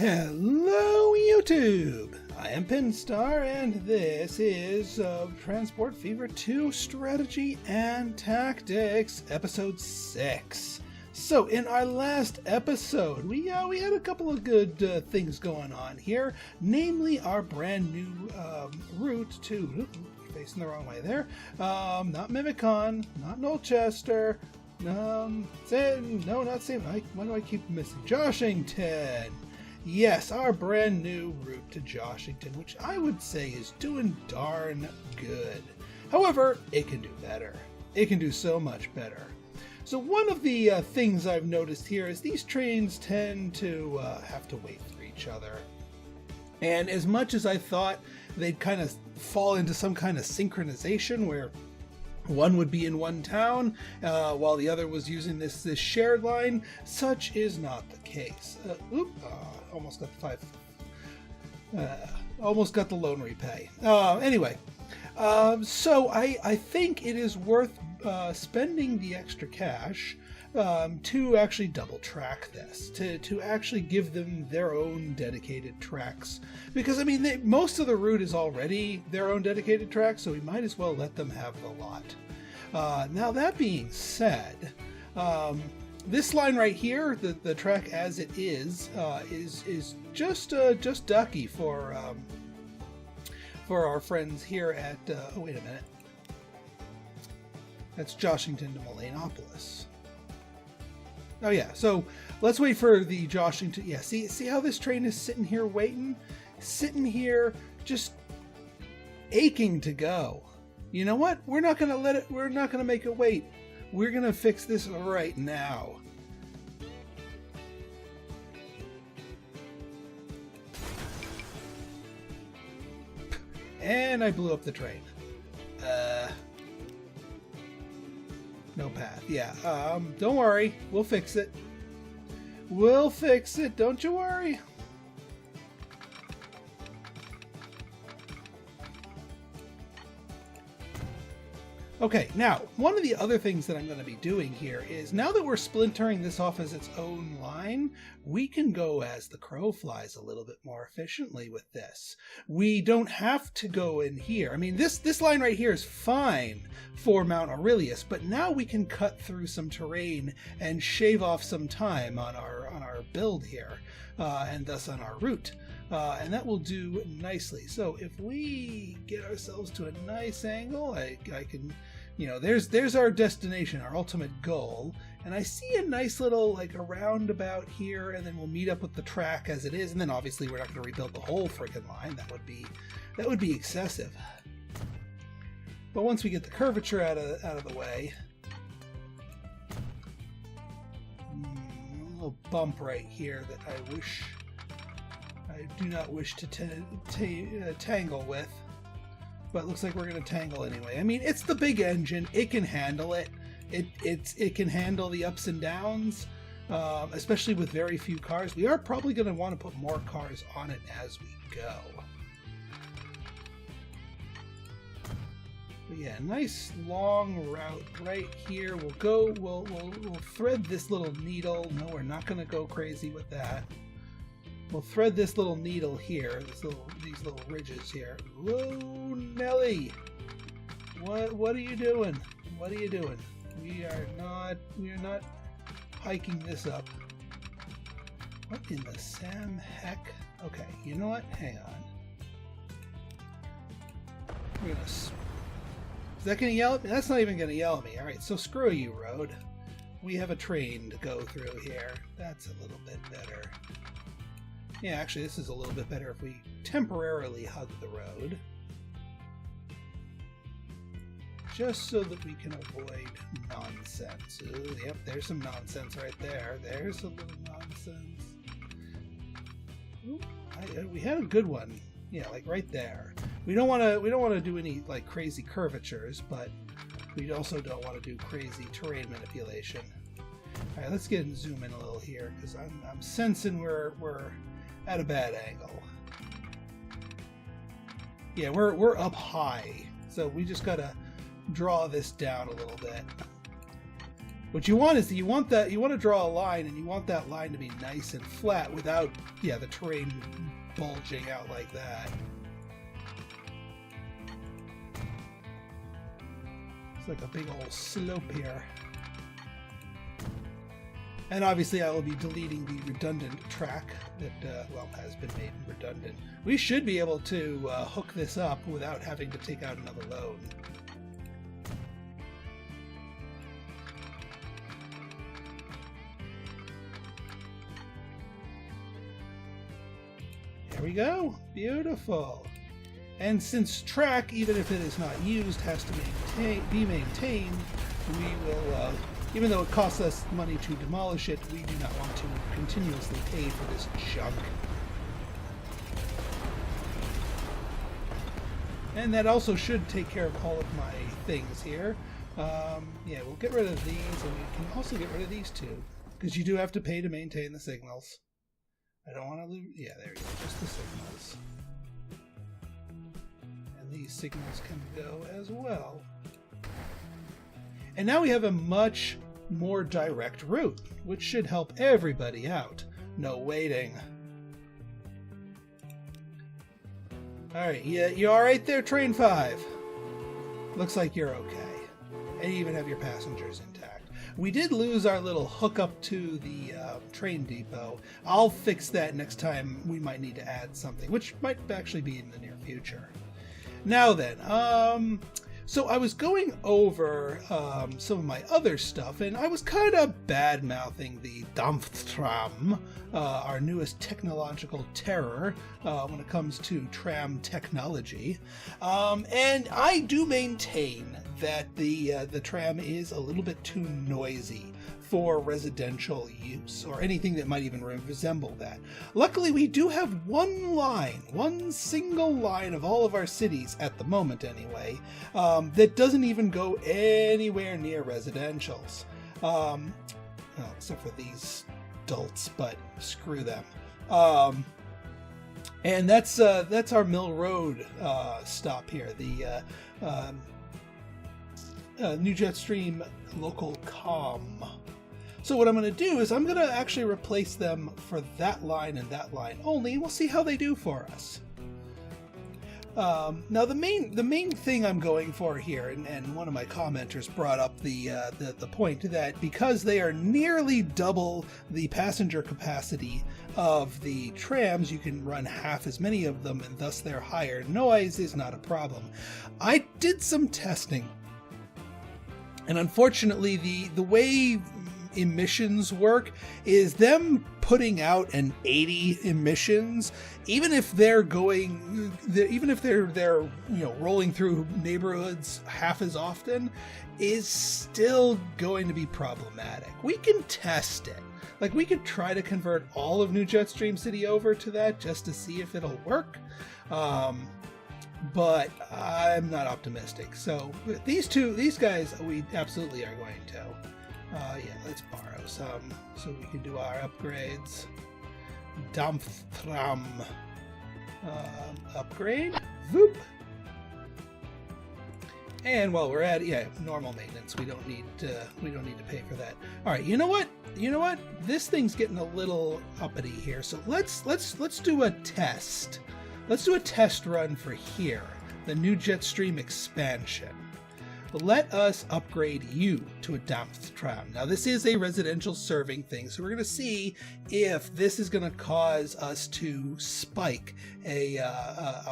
Hello YouTube! I am Pinstar and this is Transport Fever 2 Strategy and Tactics Episode 6. So in our last episode we had a couple of good things going on here, namely our brand new route to, facing the wrong way there, not Mimicon, not Nolchester, no, not St. Why do I keep missing? Joshington! Yes, our brand new route to Joshington, which I would say is doing darn good. However, it can do better. It can do so much better. So one of the things I've noticed here is these trains tend to have to wait for each other. And as much as I thought they'd kind of fall into some kind of synchronization where one would be in one town while the other was using this shared line, such is not the case. Almost got the almost got the loan repay. Anyway, so I think it is worth spending the extra cash to actually double track this, to actually give them their own dedicated tracks, because I mean most of the route is already their own dedicated track, so we might as well let them have the lot. Now that being said, this line right here, the track as it is just ducky for our friends here at oh wait a minute, that's Joshington to Mullanapolis. Oh yeah, so let's wait for the Joshington. Yeah, see how this train is sitting here waiting? Sitting here just aching to go. You know what? We're not going to make it wait. We're going to fix this right now. And I blew up the train. No path. Yeah. Don't worry. We'll fix it. We'll fix it. Don't you worry. Okay, now, one of the other things that I'm going to be doing here is, now that we're splintering this off as its own line, we can go as the crow flies a little bit more efficiently with this. We don't have to go in here. I mean, this line right here is fine for Mount Aurelius, but now we can cut through some terrain and shave off some time on our build here, and thus on our route. And that will do nicely. So if we get ourselves to a nice angle, I can, you know, there's our destination, our ultimate goal. And I see a nice little, like, a roundabout here, and then we'll meet up with the track as it is. And then obviously we're not going to rebuild the whole freaking line. That would be excessive. But once we get the curvature out of the way, a little bump right here that I do not wish to tangle with, but it looks like we're going to tangle anyway. I mean, it's the big engine; it can handle it. It can handle the ups and downs, especially with very few cars. We are probably going to want to put more cars on it as we go. But yeah, nice long route right here. We'll thread this little needle. No, we're not going to go crazy with that. We'll thread this little needle here, these little ridges here. Whoa, Nelly! What are you doing? What are you doing? We are not hiking this up. What in the Sam heck? Okay, you know what? Hang on. Is that gonna yell at me? That's not even gonna yell at me. Alright, so screw you, road. We have a train to go through here. That's a little bit better. Yeah, actually, this is a little bit better if we temporarily hug the road. Just so that we can avoid nonsense. Ooh, yep, there's some nonsense right there. There's a little nonsense. Ooh, we had a good one. Yeah, like right there. We don't want to do any like crazy curvatures, but we also don't want to do crazy terrain manipulation. All right, let's get and zoom in a little here, because I'm sensing we're at a bad angle. Yeah, we're up high, so we just gotta draw this down a little bit. What you want is that you want to draw a line, and you want that line to be nice and flat without, the terrain bulging out like that. It's like a big old slope here. And obviously I will be deleting the redundant track that, has been made redundant. We should be able to hook this up without having to take out another load. There we go. Beautiful. And since track, even if it is not used, has to be maintained, we will, even though it costs us money to demolish it, we do not want to continuously pay for this junk. And that also should take care of all of my things here. We'll get rid of these, and we can also get rid of these two, because you do have to pay to maintain the signals. I don't want to lose... Yeah, there you go, just the signals. And these signals can go as well. And now we have a much more direct route, which should help everybody out. No waiting. Alright, you alright there, Train 5? Looks like you're okay. And you even have your passengers intact. We did lose our little hookup to the train depot. I'll fix that next time. We might need to add something, which might actually be in the near future. Now then, so I was going over some of my other stuff, and I was kind of bad-mouthing the Dampftram, our newest technological terror when it comes to tram technology. And I do maintain that the tram is a little bit too noisy for residential use, or anything that might even resemble that. Luckily, we do have one single line of all of our cities, at the moment anyway, that doesn't even go anywhere near residentials. Well, except for these dolts, but screw them. And that's our Mill Road stop here, the New Jetstream Local Com. So what I'm going to do is I'm going to actually replace them for that line and that line only. We'll see how they do for us. Now the main thing I'm going for here, and one of my commenters brought up the point that because they are nearly double the passenger capacity of the trams, you can run half as many of them, and thus their higher noise is not a problem. I did some testing, and unfortunately the way emissions work is them putting out an 80 emissions, even if they're rolling through neighborhoods half as often, is still going to be problematic. We can test it. Like, we could try to convert all of New Jetstream City over to that just to see if it'll work. But I'm not optimistic. So these guys, we absolutely are going to. Let's borrow some so we can do our upgrades. Dampftram upgrade. Voop. And while we're at normal maintenance, we don't need to pay for that. All right, you know what? This thing's getting a little uppity here. So let's do a test. Let's do a test run for here, the New Jetstream expansion. Let us upgrade you to a Dampftram. Now, this is a residential serving thing, so we're going to see if this is going to cause us to spike a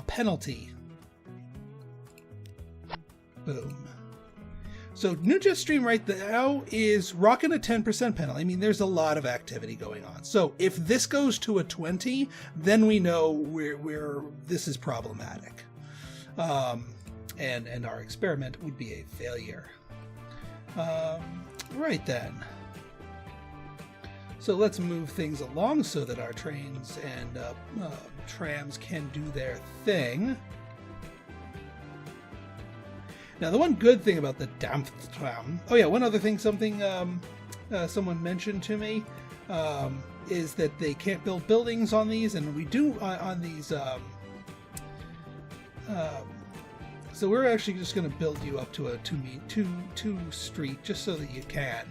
penalty. Boom. So New Jetstream right now is rocking a 10% penalty. I mean, there's a lot of activity going on. So if this goes to a 20, then we know where this is problematic. And our experiment would be a failure. Right then. So let's move things along so that our trains and trams can do their thing. Now, the one good thing about the Dampftram... Oh yeah, one other thing, someone mentioned to me, is that they can't build buildings on these, and we do on these... So we're actually just going to build you up to a two street, just so that you can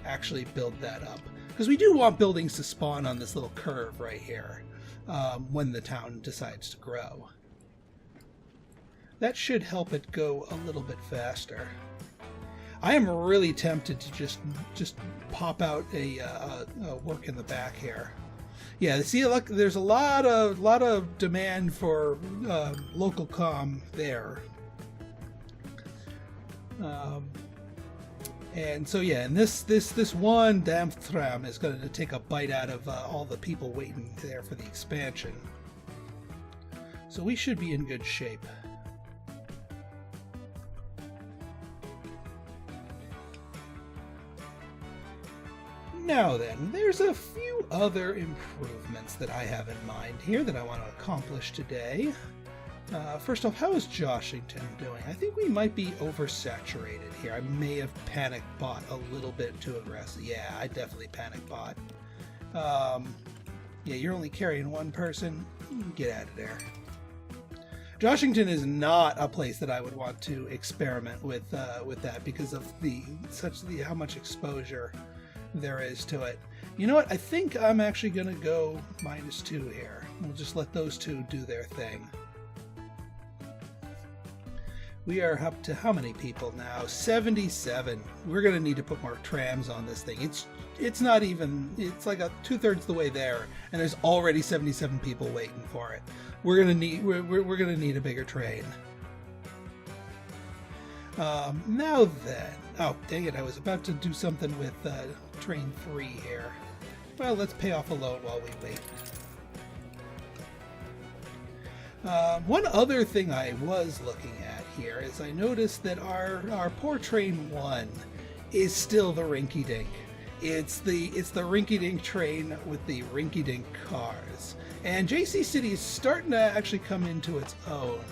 actually build that up. Because we do want buildings to spawn on this little curve right here when the town decides to grow. That should help it go a little bit faster. I am really tempted to just pop out a work in the back here. Yeah, see, look, there's a lot of demand for local comm there. And so yeah, and this one Dampftram is going to take a bite out of all the people waiting there for the expansion. So we should be in good shape. Now then, there's a few other improvements that I have in mind here that I want to accomplish today. First off, how is Joshington doing? I think we might be oversaturated here. I may have panic bought a little bit too aggressive. Yeah, I definitely panic bought. Yeah, you're only carrying one person. Get out of there. Joshington is not a place that I would want to experiment with that because of how much exposure there is to it. You know what? I think I'm actually going to go -2 here. We'll just let those two do their thing. We are up to how many people now? 77. We're going to need to put more trams on this thing. It's not even, it's like 2/3 the way there, and there's already 77 people waiting for it. We're going to need a bigger train. Now then, oh dang it, I was about to do something with train 3 here. Well, let's pay off a loan while we wait. One other thing I was looking at here is I noticed that our poor train 1 is still the rinky-dink. It's the rinky-dink train with the rinky-dink cars, and JC City is starting to actually come into its own.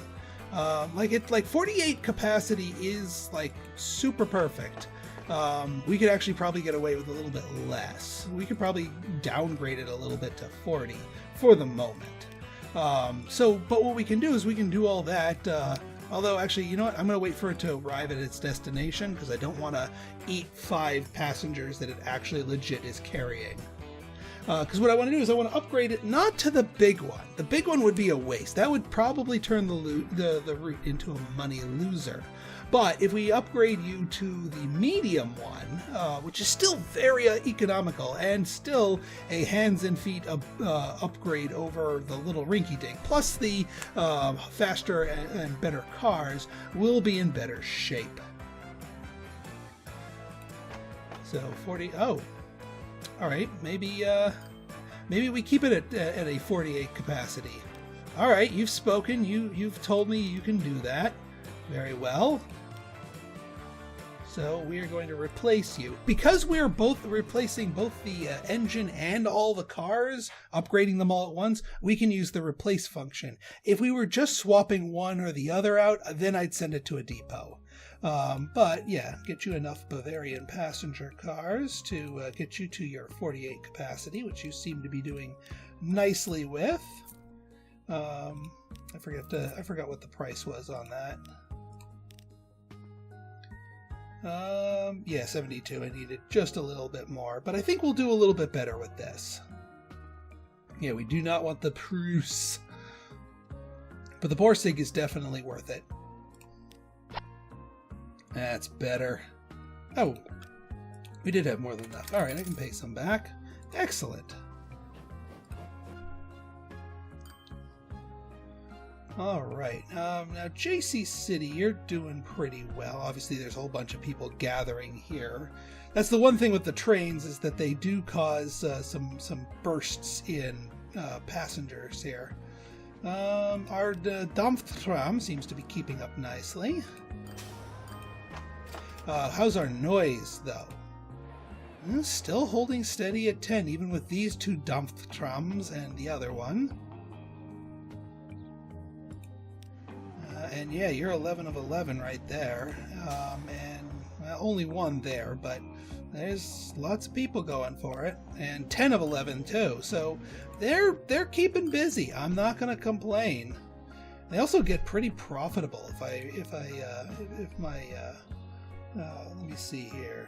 Like 48 capacity is like super perfect. We could actually probably get away with a little bit less. We could probably downgrade it a little bit to 40 for the moment. But what we can do is we can do all that. Although actually, you know what? I'm going to wait for it to arrive at its destination because I don't want to eat 5 passengers that it actually legit is carrying. Because what I want to do is I want to upgrade it not to the big one. The big one would be a waste. That would probably turn the route into a money loser. But if we upgrade you to the medium one, which is still very economical and still a hands and feet upgrade over the little rinky-dink, plus the faster and better cars, will be in better shape. So 40. Oh. All right, maybe we keep it at a 48 capacity. All right, you've spoken. You've told me you can do that. Very well. So we are going to replace you. Because we're both replacing both the engine and all the cars, upgrading them all at once, we can use the replace function. If we were just swapping one or the other out, then I'd send it to a depot. But yeah, get you enough Bavarian passenger cars to get you to your 48 capacity, which you seem to be doing nicely with. I forgot what the price was on that. Yeah, 72. I needed just a little bit more, but I think we'll do a little bit better with this. Yeah, we do not want the Prusse, but the Borsig is definitely worth it. That's better. Oh, we did have more than enough. All right, I can pay some back. Excellent. All right. Now, JC City, you're doing pretty well. Obviously, there's a whole bunch of people gathering here. That's the one thing with the trains is that they do cause some bursts in passengers here. Our Dampftram seems to be keeping up nicely. How's our noise, though? Still holding steady at 10, even with these 2 Dampftrams and the other one. And yeah, you're 11 of 11 right there. And well, only 1 there, but there's lots of people going for it. And 10 of 11 too. So they're keeping busy. I'm not going to complain. They also get pretty profitable if my let me see here.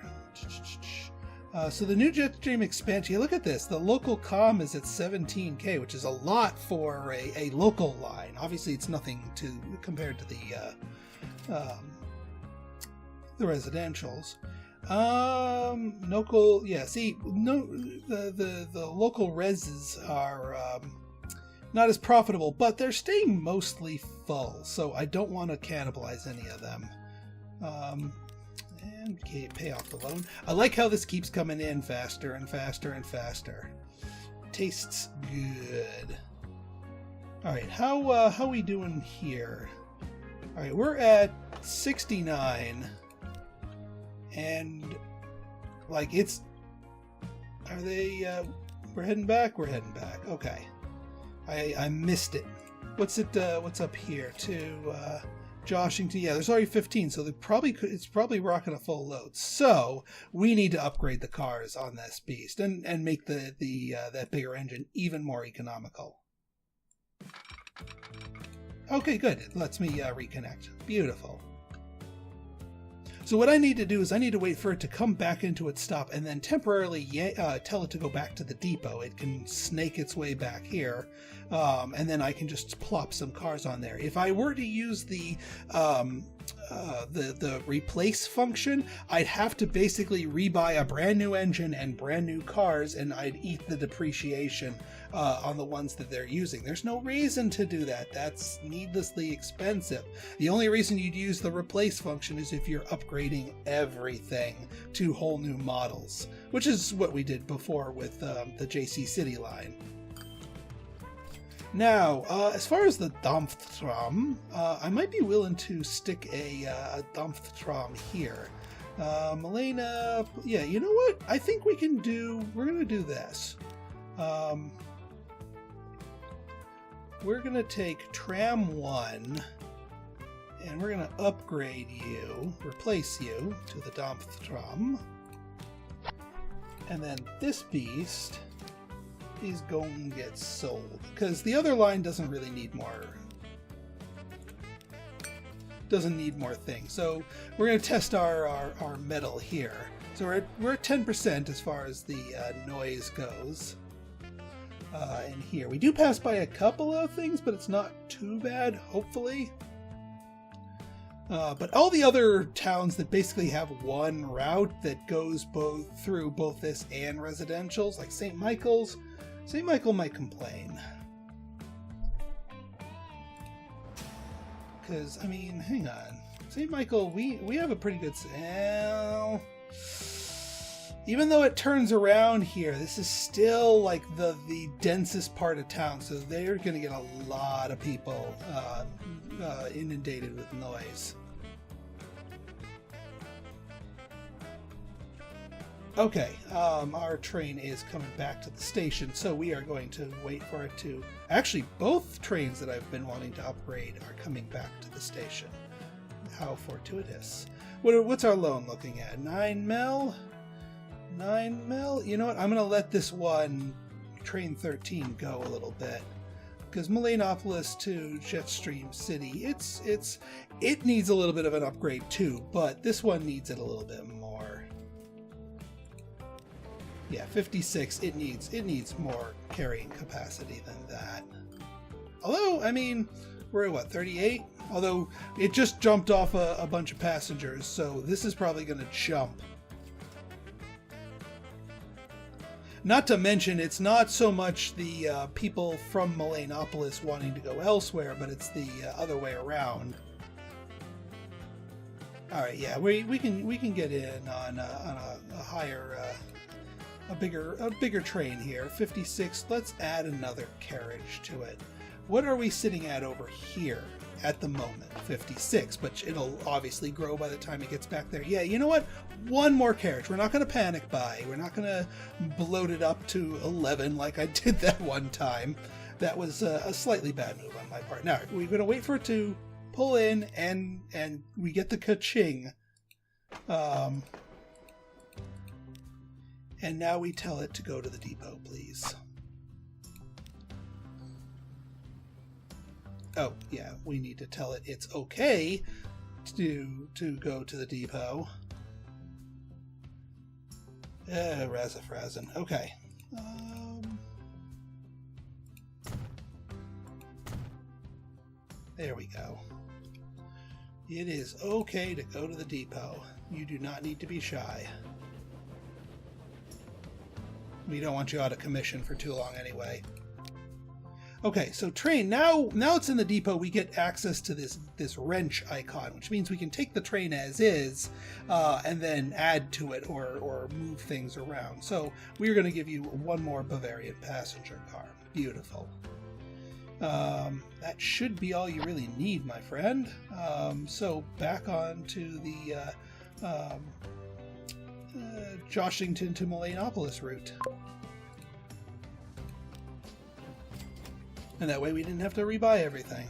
So the new jet stream expansion, look at this. The local comm is at 17K, which is a lot for a local line. Obviously, it's nothing compared to the residentials. Local, yeah. See, no, the local reses are not as profitable, but they're staying mostly full. So I don't want to cannibalize any of them. And pay off the loan. I like how this keeps coming in faster and faster and faster. Tastes good. All right, how we doing here? All right, we're at 69, and like it's. Are they? We're heading back. We're heading back. Okay, I missed it. What's it? What's up here to? Joshington, yeah, there's already 15, so it's probably rocking a full load. So we need to upgrade the cars on this beast and make that bigger engine even more economical. Okay, good. It lets me reconnect. Beautiful. So what I need to do is I need to wait for it to come back into its stop and then temporarily tell it to go back to the depot. It can snake its way back here, and then I can just plop some cars on there. If I were to use the replace function, I'd have to basically rebuy a brand new engine and brand new cars, and I'd eat the depreciation on the ones that they're using. There's no reason to do that. That's needlessly expensive. The only reason you'd use the replace function is if you're upgrading everything to whole new models, which is what we did before with the JC City line. Now, as far as the Dampftram, I might be willing to stick a Dampftram here. Milena, yeah, you know what? I think we're going to do this. We're going to take Tram 1, and we're going to upgrade you, replace you to the Dampftram. And then this beast is going to get sold, because the other line doesn't really need more. Doesn't need more things. So we're going to test our metal here. So we're at 10% as far as the noise goes. In here we do pass by a couple of things, but it's not too bad, hopefully. But all the other towns that basically have one route that goes through both this and residentials, like St. Michael's, St. Michael might complain. Because, I mean, hang on. St. Michael, we have a pretty good... Well, even though it turns around here, this is still like the densest part of town, so they're going to get a lot of people inundated with noise. Okay, our train is coming back to the station, so we are going to wait for it to... Actually, both trains that I've been wanting to upgrade are coming back to the station. How fortuitous. What's our loan looking at? 9 mil? 9 mil? You know what? I'm going to let this one, Train 13, go a little bit. Because Milanopolis to Jetstream City, it needs a little bit of an upgrade too, but this one needs it a little bit more. Yeah, 56, it needs more carrying capacity than that. Although, I mean, we're at what, 38? Although it just jumped off a bunch of passengers, so this is probably going to jump. Not to mention, it's not so much the people from Milanopolis wanting to go elsewhere, but it's the other way around. All right, yeah, we can get in on a higher, a bigger train here. 56. Let's add another carriage to it. What are we sitting at over here at the moment? 56, but it'll obviously grow by the time it gets back there. Yeah, you know what? One more carriage. We're not going to panic buy. We're not going to bloat it up to 11 like I did that one time. That was a slightly bad move on my part. Now, we're going to wait for it to pull in and we get the ka-ching. And now we tell it to go to the depot, please. Oh, yeah, we need to tell it it's okay to go to the depot. Razafrazin. Okay. There we go. It is okay to go to the depot. You do not need to be shy. We don't want you out of commission for too long anyway. Okay, so train, now it's in the depot, we get access to this wrench icon, which means we can take the train as is and then add to it or move things around. So we're going to give you one more Bavarian passenger car. Beautiful. That should be all you really need, my friend. So back on to the Joshington to Mullanapolis route. And that way we didn't have to rebuy everything.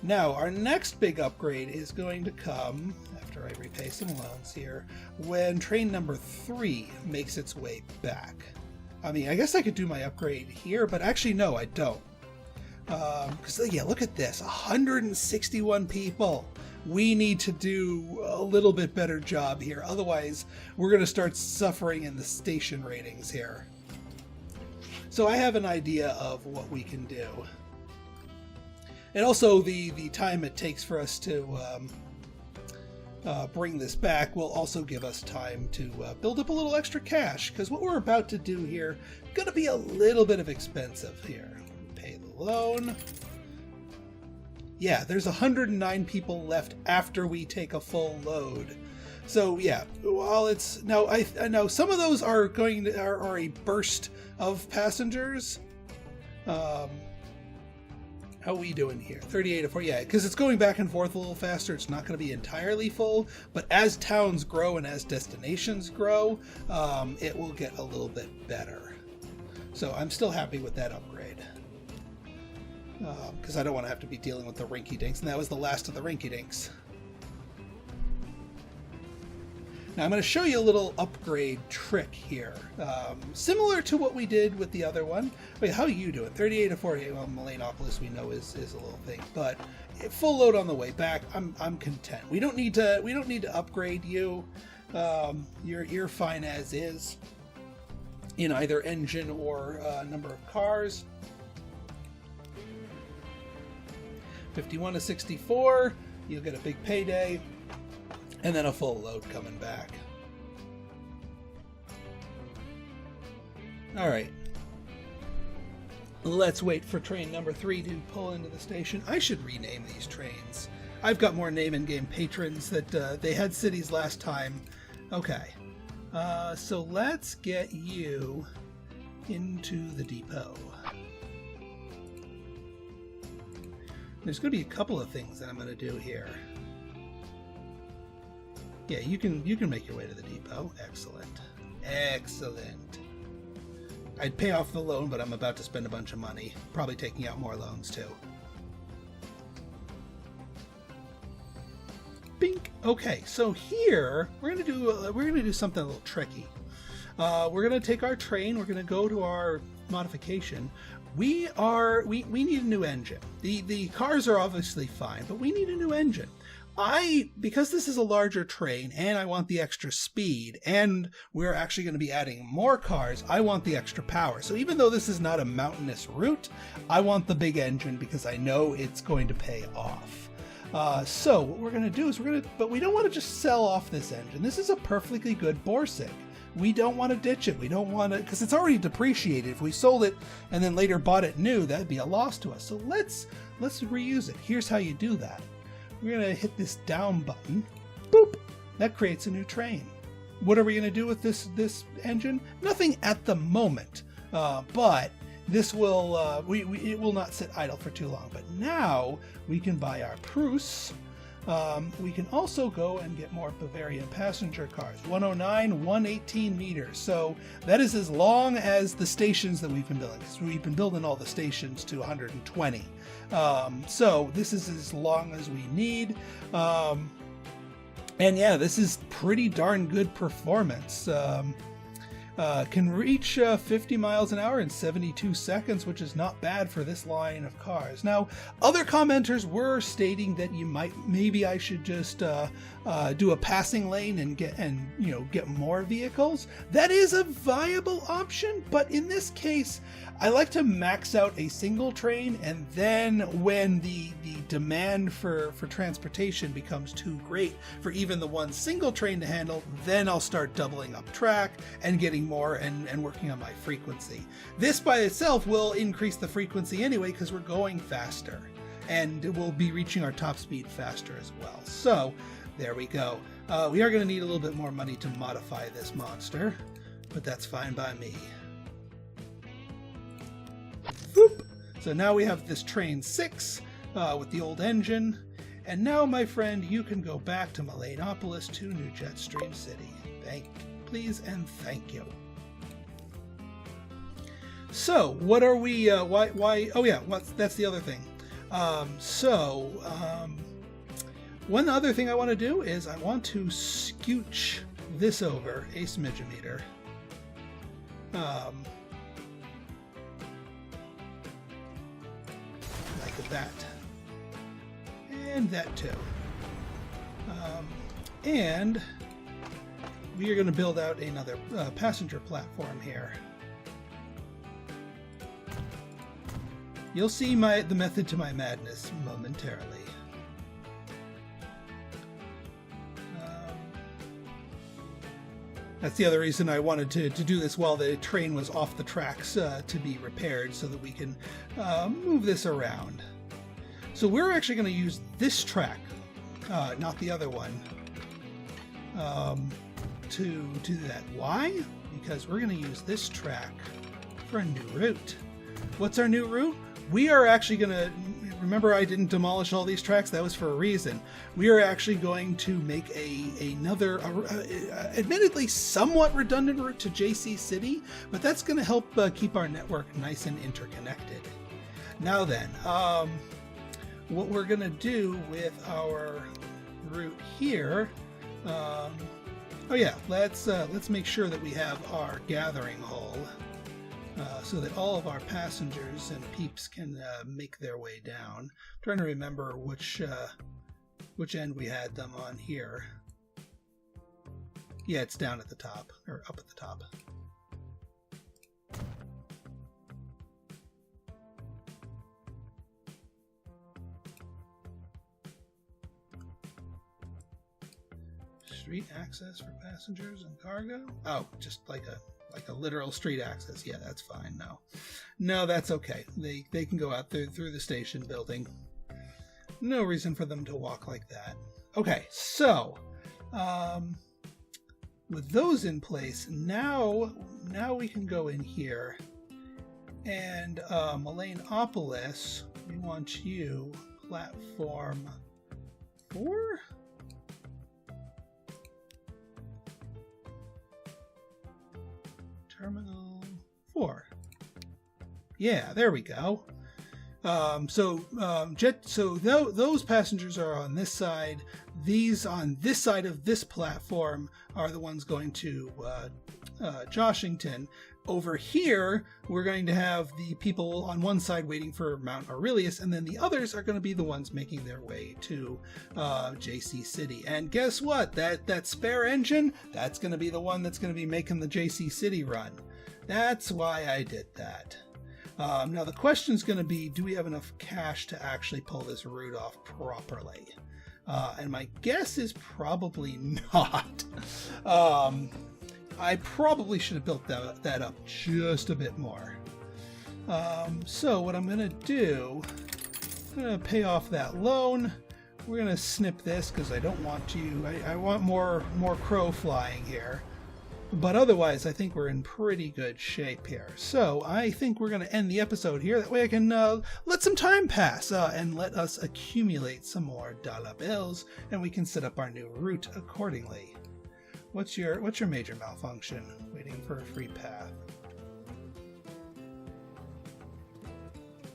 Now, our next big upgrade is going to come, after I repay some loans here, when train number 3 makes its way back. I mean, I guess I could do my upgrade here, but actually, no, I don't. Because, yeah, look at this, 161 people. We need to do a little bit better job here. Otherwise, we're going to start suffering in the station ratings here. So I have an idea of what we can do. And also the time it takes for us to bring this back will also give us time to build up a little extra cash, because what we're about to do here is going to be a little bit of expensive here. Pay the loan. Yeah, there's 109 people left after we take a full load. So yeah, while it's now, I know some of those are going to are a burst of passengers. How are we doing here? 38 to 40, yeah, because it's going back and forth a little faster. It's not going to be entirely full, but as towns grow and as destinations grow, it will get a little bit better. So I'm still happy with that upgrade. Because I don't want to have to be dealing with the rinky-dinks, and that was the last of the rinky-dinks. Now I'm going to show you a little upgrade trick here, similar to what we did with the other one. Wait, how are you doing? 38 to 48. Well, Mullanapolis we know is a little thing, but full load on the way back. I'm content. We don't need to upgrade you. You're fine as is in either engine or number of cars. 51 to 64. You'll get a big payday. And then a full load coming back. All right. Let's wait for train number 3 to pull into the station. I should rename these trains. I've got more name and game patrons that they had cities last time. Okay. So let's get you into the depot. There's going to be a couple of things that I'm going to do here. Yeah, you can make your way to the depot. Excellent. Excellent. I'd pay off the loan, but I'm about to spend a bunch of money. Probably taking out more loans too. Bink. Okay, so here we're gonna do something a little tricky. We're gonna take our train. We're gonna go to our modification. We need a new engine. The cars are obviously fine, but we need a new engine. Because this is a larger train and I want the extra speed and we're actually going to be adding more cars, I want the extra power. So even though this is not a mountainous route, I want the big engine because I know it's going to pay off. So what we're going to do is but we don't want to just sell off this engine. This is a perfectly good Borsig. We don't want to ditch it. We don't want to, because it's already depreciated. If we sold it and then later bought it new, that'd be a loss to us. So let's reuse it. Here's how you do that. We're going to hit this down button. Boop! That creates a new train. What are we going to do with this engine? Nothing at the moment, but this will it will not sit idle for too long. But now we can buy our Prusse. We can also go and get more Bavarian passenger cars. 109, 118 meters. So that is as long as the stations that we've been building. We've been building all the stations to 120. So this is as long as we need. And yeah, this is pretty darn good performance. Can reach 50 miles an hour in 72 seconds, which is not bad for this line of cars. Now, other commenters were stating that maybe I should just do a passing lane and get more vehicles. That is a viable option, but in this case, I like to max out a single train, and then when the demand for transportation becomes too great for even the one single train to handle, then I'll start doubling up track and getting more and working on my frequency. This by itself will increase the frequency anyway because we're going faster, and we'll be reaching our top speed faster as well. So there we go. We are going to need a little bit more money to modify this monster, but that's fine by me. Boop. So now we have this train 6 with the old engine, and now, my friend, you can go back to Malenopolis to New Jetstream City. Please and thank you. So, what are we? Why? Oh yeah, that's the other thing. One other thing I want to do is I want to scooch this over a smidgemeter. Like that. And that too. And we are going to build out another passenger platform here. You'll see the method to my madness momentarily. That's the other reason I wanted to do this while the train was off the tracks to be repaired, so that we can move this around. So we're actually going to use this track, not the other one, to do that. Why? Because we're going to use this track for a new route. What's our new route? We are actually going to... Remember, I didn't demolish all these tracks? That was for a reason. We are actually going to make another, admittedly somewhat redundant route to JC City, but that's going to help keep our network nice and interconnected. Now then, what we're going to do with our route here... oh yeah, let's make sure that we have our gathering hall. So that all of our passengers and peeps can make their way down. I'm trying to remember which end we had them on here. Yeah, it's down at the top, or up at the top. Street access for passengers and cargo? Oh, just like a literal street access. Yeah, that's fine. No, that's okay. They can go out there through the station building. No reason for them to walk like that. Okay, so with those in place, now we can go in here, and Malenopolis, we want you platform 4. Terminal 4. Yeah, there we go. Those passengers are on this side. These on this side of this platform are the ones going to Joshington. Over here, we're going to have the people on one side waiting for Mount Aurelius, and then the others are going to be the ones making their way to JC City. And guess what? That spare engine, that's going to be the one that's going to be making the JC City run. That's why I did that. Now the question's going to be, do we have enough cash to actually pull this route off properly? And my guess is probably not. I probably should have built that up just a bit more. So what I'm going to do, I'm going to pay off that loan. We're going to snip this because I don't want I want more crow flying here. But otherwise, I think we're in pretty good shape here. So I think we're going to end the episode here. That way I can let some time pass and let us accumulate some more dollar bills, and we can set up our new route accordingly. What's your major malfunction? Waiting for a free path.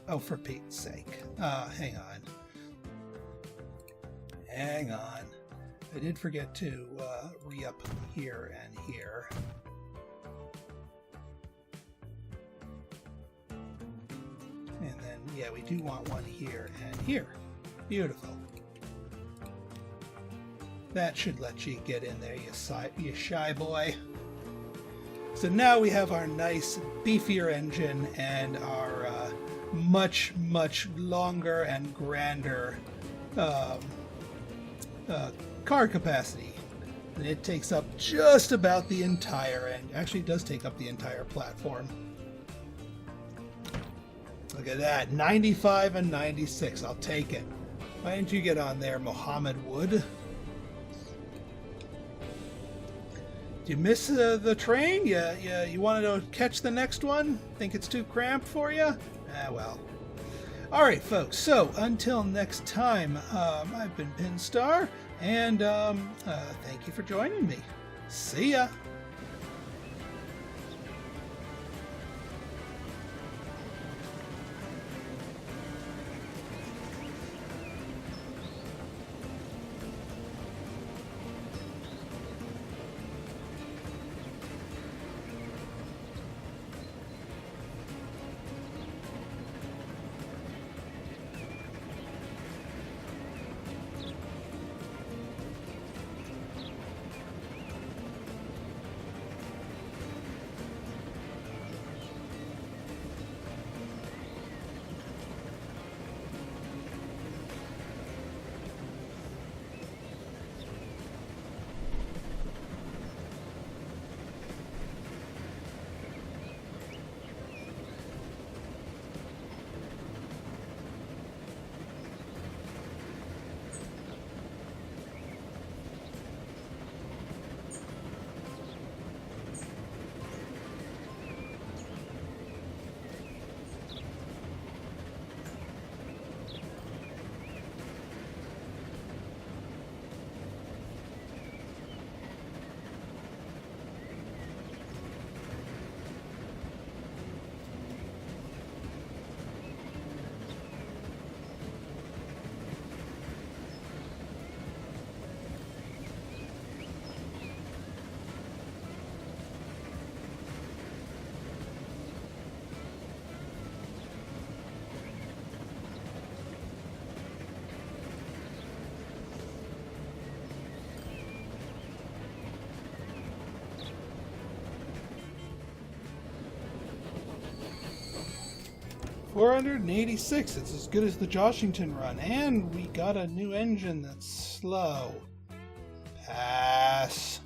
Oh, for Pete's sake. Hang on. Hang on. I did forget to re-up here and here. And yeah, we do want one here and here. Beautiful. That should let you get in there, you shy boy. So now we have our nice beefier engine and our much, much longer and grander car capacity. And it takes up just about the entire end. Actually, it does take up the entire platform. Look at that, 95 and 96. I'll take it. Why didn't you get on there, Mohammed Wood? Did you miss the train? You wanted to catch the next one? Think it's too cramped for you? Ah, well. Alright, folks, so until next time, I've been Pinstar, and thank you for joining me. See ya! $486. It's as good as the Joshington run, and we got a new engine that's slow. Pass.